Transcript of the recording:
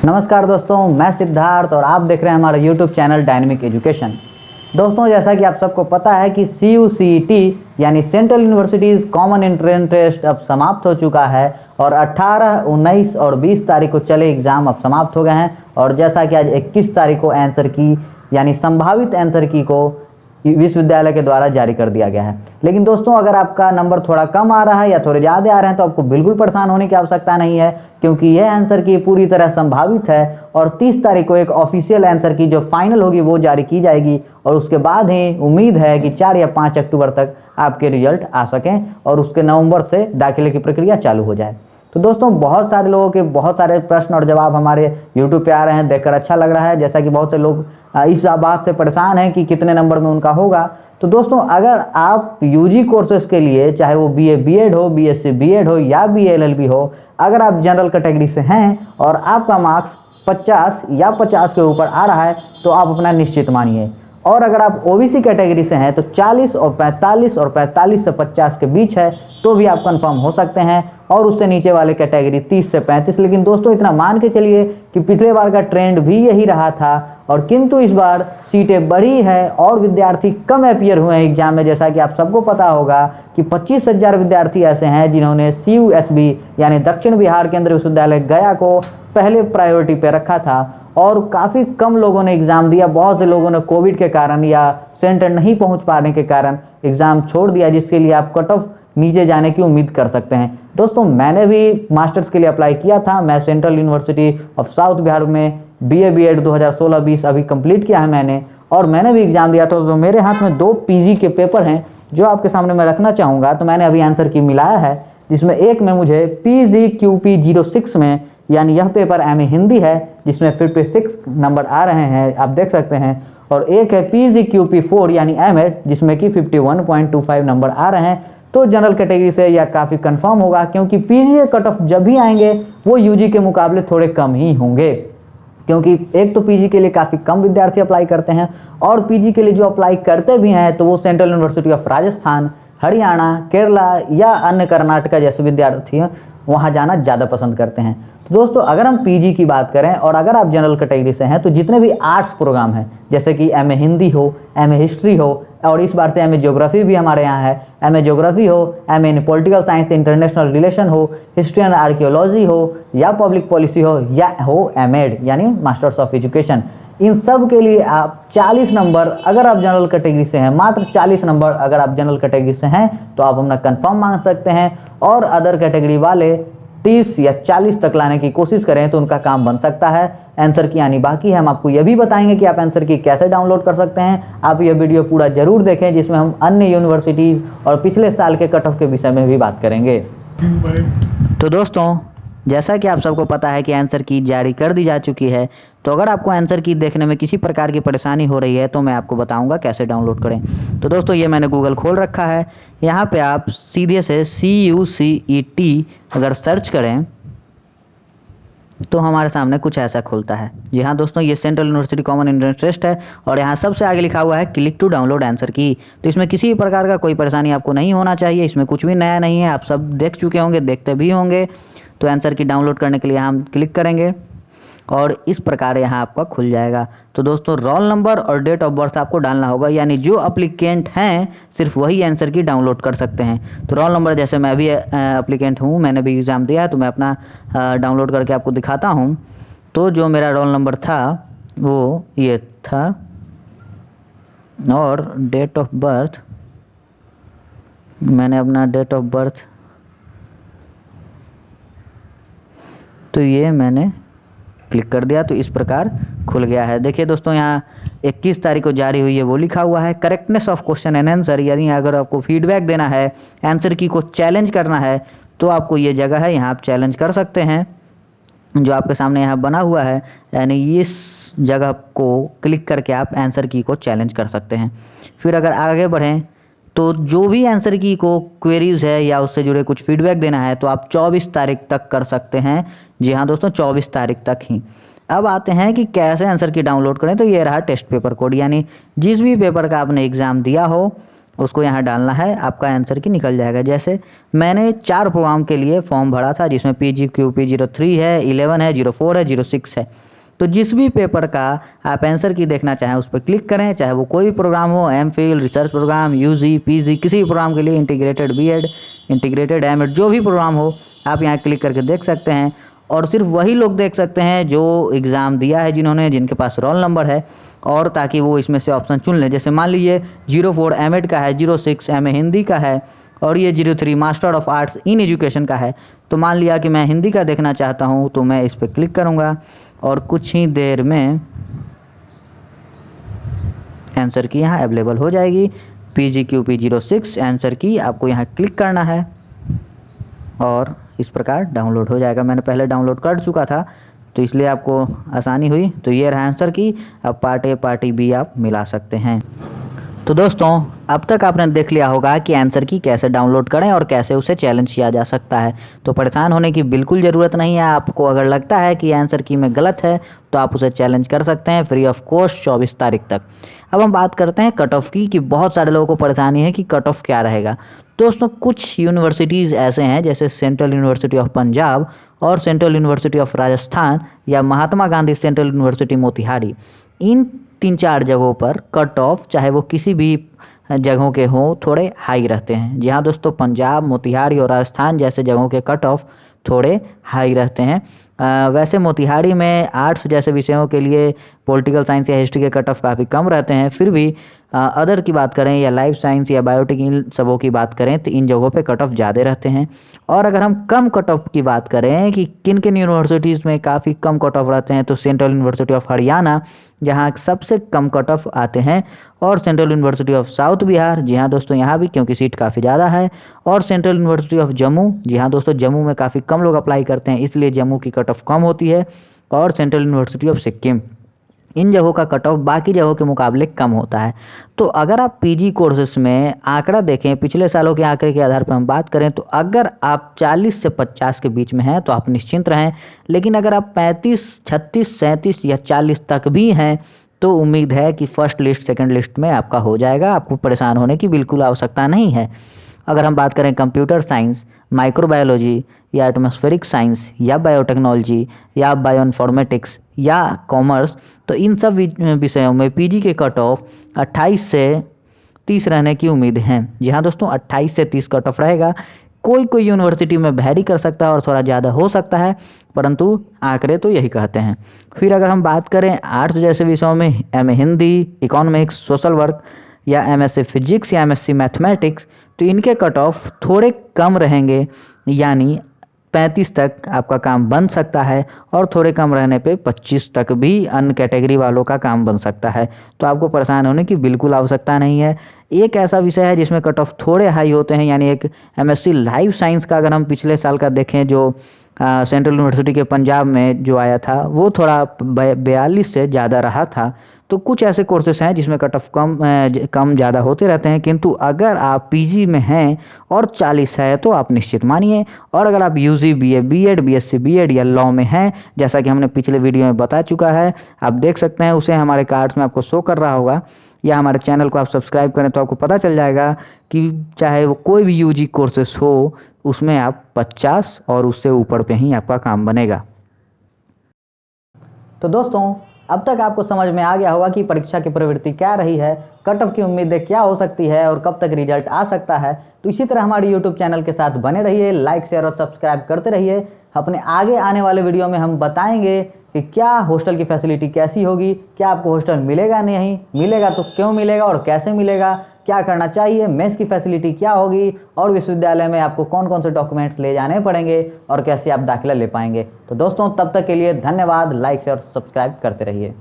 नमस्कार दोस्तों, मैं सिद्धार्थ और आप देख रहे हैं हमारा YouTube चैनल डायनेमिक एजुकेशन। दोस्तों, जैसा कि आप सबको पता है कि CUCET यानी central universities common entrance test अब समाप्त हो चुका है और 18, 19 और 20 तारीख को चले एग्ज़ाम अब समाप्त हो गए हैं। और जैसा कि आज 21 तारीख को आंसर की यानी संभावित आंसर की को विश्वविद्यालय के द्वारा जारी कर दिया गया है। लेकिन दोस्तों, अगर आपका नंबर थोड़ा कम आ रहा है या थोड़े ज़्यादा आ रहे हैं तो आपको बिल्कुल परेशान होने की आवश्यकता नहीं है, क्योंकि यह आंसर की पूरी तरह संभावित है और 30 तारीख को एक ऑफिशियल आंसर की जो फाइनल होगी वो जारी की जाएगी। और उसके बाद ही उम्मीद है कि 4 या 5 अक्टूबर तक आपके रिजल्ट आ सकें और उसके नवंबर से दाखिले की प्रक्रिया चालू हो जाए। तो दोस्तों, बहुत सारे लोगों के बहुत सारे प्रश्न और जवाब हमारे YouTube पे आ रहे हैं, देखकर अच्छा लग रहा है। जैसा कि बहुत से लोग इस बात से परेशान हैं कि कितने नंबर में उनका होगा। तो दोस्तों, अगर आप UG कोर्सेज के लिए, चाहे वो BA BEd हो, BSc BEd हो या BA LLB हो, अगर आप जनरल कैटेगरी से हैं और आपका मार्क्स 50 या 50 के ऊपर आ रहा है तो आप अपना निश्चित मानिए। और अगर आप OBC कैटेगरी से हैं तो 40 और 45 और 45 से 50 के बीच है तो भी आप कंफर्म हो सकते हैं। और उससे नीचे वाले कैटेगरी 30 से 35। लेकिन दोस्तों, इतना मान के चलिए कि पिछले बार का ट्रेंड भी यही रहा था और किंतु इस बार सीटें बढ़ी है और विद्यार्थी कम अपीयर हुए हैं एग्जाम में। जैसा कि आप सबको पता होगा कि 25,000 विद्यार्थी ऐसे हैं जिन्होंने CUSB यानी दक्षिण बिहार केंद्रीय विश्वविद्यालय गया को पहले प्रायोरिटी पे रखा था और काफ़ी कम लोगों ने एग्ज़ाम दिया। बहुत से लोगों ने कोविड के कारण या सेंटर नहीं पहुंच पाने के कारण एग्ज़ाम छोड़ दिया, जिसके लिए आप कट ऑफ नीचे जाने की उम्मीद कर सकते हैं। दोस्तों, मैंने भी मास्टर्स के लिए अप्लाई किया था। मैं central university of south Bihar में BA BEd 2016-20 अभी कंप्लीट किया है मैंने, और मैंने भी एग्ज़ाम दिया था। तो मेरे हाथ में 2 PG के पेपर हैं जो आपके सामने मैं रखना चाहूँगा। तो मैंने अभी आंसर की मिलाया है, जिसमें एक में मुझे PGQP 06 में, यानी यह पेपर MA हिंदी है जिसमें 56 नंबर आ रहे हैं, आप देख सकते हैं। और एक है PGQP 4 यानी MA जिसमें कि 51.25 नंबर आ रहे हैं। तो जनरल कैटेगरी से यह काफ़ी कंफर्म होगा, क्योंकि PG कट ऑफ जब भी आएंगे वो UG के मुकाबले थोड़े कम ही होंगे, क्योंकि एक तो PG के लिए काफ़ी कम विद्यार्थी अप्लाई करते हैं और PG के लिए जो अप्लाई करते भी हैं तो वो central university of Rajasthan, Haryana, Kerala या अन्य कर्नाटका जैसे विद्यार्थी वहाँ जाना ज़्यादा पसंद करते हैं। तो दोस्तों, अगर हम PG की बात करें और अगर आप जनरल कैटेगरी से हैं तो जितने भी आर्ट्स प्रोग्राम हैं, जैसे कि MA हिंदी हो, MA हिस्ट्री हो, और इस बार से MA ज्योग्राफी भी हमारे यहाँ है, MA ज्योग्राफी हो, MA इन पॉलिटिकल साइंस इंटरनेशनल रिलेशन हो, हिस्ट्री एंड आर्कियोलॉजी हो या पब्लिक पॉलिसी हो या हो MEd यानी मास्टर्स ऑफ एजुकेशन, इन सब के लिए आप 40 नंबर अगर आप जनरल कैटेगरी से हैं, मात्र 40 नंबर अगर आप जनरल कैटेगरी से हैं तो आप अपना कंफर्म मान सकते हैं। और अदर कैटेगरी वाले 30 या 40 तक लाने की कोशिश करें तो उनका काम बन सकता है। आंसर की आनी बाकी है। हम आपको यह भी बताएंगे कि आप आंसर की कैसे डाउनलोड कर सकते हैं। आप यह वीडियो पूरा जरूर देखें, जिसमें हम अन्य यूनिवर्सिटीज़ और पिछले साल के कट ऑफ के विषय में भी बात करेंगे। तो दोस्तों, जैसा कि आप सबको पता है कि आंसर की जारी कर दी जा चुकी है, तो अगर आपको आंसर की देखने में किसी प्रकार की परेशानी हो रही है तो मैं आपको बताऊंगा कैसे डाउनलोड करें। तो दोस्तों, ये मैंने गूगल खोल रखा है। यहाँ पे आप सीधे से CUCET अगर सर्च करें तो हमारे सामने कुछ ऐसा खुलता है। जी हाँ दोस्तों, ये central university common entrance test है और यहाँ सबसे आगे लिखा हुआ है क्लिक टू डाउनलोड आंसर की। तो इसमें किसी भी प्रकार का कोई परेशानी आपको नहीं होना चाहिए। इसमें कुछ भी नया नहीं है, आप सब देख चुके होंगे, देखते भी होंगे। तो आंसर की डाउनलोड करने के लिए हम क्लिक करेंगे और इस प्रकार यहाँ आपका खुल जाएगा। तो दोस्तों, रोल नंबर और डेट ऑफ बर्थ आपको डालना होगा, यानी जो अप्लीकेंट हैं सिर्फ वही आंसर की डाउनलोड कर सकते हैं। तो रोल नंबर, जैसे मैं भी अप्लीकेंट हूँ, मैंने भी एग्ज़ाम दिया है, तो मैं अपना डाउनलोड करके आपको दिखाता हूँ। तो जो मेरा रोल नंबर था वो ये था और डेट ऑफ बर्थ, मैंने अपना डेट ऑफ बर्थ तो ये मैंने क्लिक कर दिया, तो इस प्रकार खुल गया है। देखिए दोस्तों, यहाँ 21 तारीख को जारी हुई है वो लिखा हुआ है correctness of question and answer, यानी अगर आपको फीडबैक देना है, आंसर की को चैलेंज करना है तो आपको ये जगह है, यहाँ आप चैलेंज कर सकते हैं। जो आपके सामने यहाँ बना हुआ है, यानी इस जगह को क्लिक करके आप आंसर की को चैलेंज कर सकते हैं। फिर अगर आगे बढ़ें तो जो भी आंसर की को क्वेरीज है या उससे जुड़े कुछ फीडबैक देना है तो आप 24 तारीख तक कर सकते हैं। जी हाँ दोस्तों, 24 तारीख तक ही। अब आते हैं कि कैसे आंसर की डाउनलोड करें। तो ये रहा टेस्ट पेपर कोड, यानी जिस भी पेपर का आपने एग्ज़ाम दिया हो उसको यहाँ डालना है, आपका आंसर की निकल जाएगा। जैसे मैंने 4 प्रोग्राम के लिए फॉर्म भरा था, जिसमें PGQP03 है, 11 है, 04 है, 06 है। तो जिस भी पेपर का आप आंसर की देखना चाहें उस पर क्लिक करें, चाहे वो कोई भी प्रोग्राम हो, MPhil, research program, UG, PG, किसी भी प्रोग्राम के लिए, इंटीग्रेटेड B.Ed, इंटीग्रेटेड M.Ed, जो भी प्रोग्राम हो आप यहाँ क्लिक करके देख सकते हैं। और सिर्फ वही लोग देख सकते हैं जो एग्ज़ाम दिया है, जिनके पास रोल नंबर है, और ताकि वो इसमें से ऑप्शन चुन लें। जैसे मान लीजिए 04 M.Ed का है, 06 MA हिंदी का है, और ये 03 master of arts in education का है। तो मान लिया कि मैं हिंदी का देखना चाहता हूँ, तो मैं इस पर क्लिक करूँगा और कुछ ही देर में आंसर की यहाँ अवेलेबल हो जाएगी। PGQP06 आंसर की आपको यहाँ क्लिक करना है और इस प्रकार डाउनलोड हो जाएगा। मैंने पहले डाउनलोड कर चुका था तो इसलिए आपको आसानी हुई। तो ये रहा आंसर की। अब पार्ट ए पार्ट बी आप मिला सकते हैं। तो दोस्तों, अब तक आपने देख लिया होगा कि आंसर की कैसे डाउनलोड करें और कैसे उसे चैलेंज किया जा सकता है। तो परेशान होने की बिल्कुल ज़रूरत नहीं है। आपको अगर लगता है कि आंसर की में गलत है तो आप उसे चैलेंज कर सकते हैं फ्री ऑफ कॉस्ट 24 तारीख तक। अब हम बात करते हैं कट ऑफ की, कि बहुत सारे लोगों को परेशानी है कि कट ऑफ क्या रहेगा। दोस्तों, कुछ यूनिवर्सिटीज़ ऐसे हैं जैसे सेंट्रल यूनिवर्सिटी ऑफ पंजाब और सेंट्रल यूनिवर्सिटी ऑफ राजस्थान या महात्मा गांधी सेंट्रल यूनिवर्सिटी मोतिहारी, इन 3-4 जगहों पर कट ऑफ चाहे वो किसी भी जगहों के हों थोड़े हाई रहते हैं। जी हाँ दोस्तों, पंजाब, मोतिहारी और राजस्थान जैसे जगहों के कट ऑफ थोड़े हाई रहते हैं। वैसे मोतिहारी में आर्ट्स जैसे विषयों के लिए पॉलिटिकल साइंस या हिस्ट्री के कट ऑफ काफ़ी कम रहते हैं। फिर भी अदर की बात करें या लाइफ साइंस या बायोटेक, इन सबों की बात करें तो इन जगहों पे कट ऑफ ज़्यादा रहते हैं। और अगर हम कम कट ऑफ की बात करें कि किन किन यूनिवर्सिटीज़ में काफ़ी कम कट ऑफ रहते हैं, तो सेंट्रल यूनिवर्सिटी ऑफ हरियाणा जहाँ सबसे कम कट ऑफ आते हैं, और central university of south Bihar, जी हाँ दोस्तों यहाँ भी क्योंकि सीट काफ़ी ज़्यादा है, और सेंट्रल यूनिवर्सिटी ऑफ जम्मू, जी हाँ दोस्तों जम्मू में काफ़ी कम लोग अप्लाई करते हैं इसलिए जम्मू की कट ऑफ कम होती है, और सेंट्रल यूनिवर्सिटी ऑफ सिक्किम, इन जगहों का कट ऑफ बाकी जगहों के मुकाबले कम होता है। तो अगर आप पीजी कोर्सेस में आंकड़ा देखें, पिछले सालों के आंकड़े के आधार पर हम बात करें, तो अगर आप 40 से 50 के बीच में हैं तो आप निश्चिंत रहें। लेकिन अगर आप 35, 36, 37 या 40 तक भी हैं तो उम्मीद है कि फर्स्ट लिस्ट सेकंड लिस्ट में आपका हो जाएगा। आपको परेशान होने की बिल्कुल आवश्यकता नहीं है। अगर हम बात करें कंप्यूटर साइंस, माइक्रोबायोलॉजी या एटमॉस्फेरिक साइंस या बायोटेक्नोलॉजी या बायोइन्फॉर्मेटिक्स या कॉमर्स, तो इन सब विषयों में पीजी के कट ऑफ 28 से 30 रहने की उम्मीद है। जी हाँ दोस्तों, 28 से 30 कट ऑफ रहेगा। कोई कोई यूनिवर्सिटी में वैरी कर सकता है और थोड़ा ज़्यादा हो सकता है, परंतु आंकड़े तो यही कहते हैं। फिर अगर हम बात करें आर्ट्स जैसे विषयों में, MA Hindi, economics, social work या MSc फिजिक्स या MSc मैथमेटिक्स, तो इनके कट ऑफ थोड़े कम रहेंगे, यानी 35 तक आपका काम बन सकता है, और थोड़े कम रहने पे 25 तक भी अन्य कैटेगरी वालों का काम बन सकता है। तो आपको परेशान होने की बिल्कुल आवश्यकता नहीं है। एक ऐसा विषय है जिसमें कट ऑफ थोड़े हाई होते हैं, यानी एक MSc लाइफ साइंस का अगर हम पिछले साल का देखें, जो सेंट्रल यूनिवर्सिटी के पंजाब में जो आया था, वो थोड़ा 42 से ज़्यादा रहा था। तो कुछ ऐसे कोर्सेस हैं जिसमें कट ऑफ कम ज़्यादा होते रहते हैं। किंतु अगर आप पीजी में हैं और 40 है तो आप निश्चित मानिए। और अगर आप UG, BA, B.Ed, BSc B.Ed या लॉ में हैं, जैसा कि हमने पिछले वीडियो में बता चुका है, आप देख सकते हैं, उसे हमारे कार्ड्स में आपको शो कर रहा होगा, या हमारे चैनल को आप सब्सक्राइब करें तो आपको पता चल जाएगा कि चाहे वो कोई भी UG कोर्सेस हो, उसमें आप 50 और उससे ऊपर पे ही आपका काम बनेगा। तो दोस्तों, अब तक आपको समझ में आ गया होगा कि परीक्षा की प्रवृत्ति क्या रही है, कट ऑफ की उम्मीदें क्या हो सकती है और कब तक रिजल्ट आ सकता है। तो इसी तरह हमारे यूट्यूब चैनल के साथ बने रहिए, लाइक, शेयर और सब्सक्राइब करते रहिए। अपने आगे आने वाले वीडियो में हम बताएंगे कि क्या हॉस्टल की फैसिलिटी कैसी होगी, क्या आपको हॉस्टल मिलेगा, नहीं मिलेगा तो क्यों मिलेगा और कैसे मिलेगा, क्या करना चाहिए, मेस की फैसिलिटी क्या होगी, और विश्वविद्यालय में आपको कौन कौन से डॉक्यूमेंट्स ले जाने पड़ेंगे और कैसे आप दाखिला ले पाएंगे। तो दोस्तों, तब तक के लिए धन्यवाद। लाइक शेयर सब्सक्राइब करते रहिए।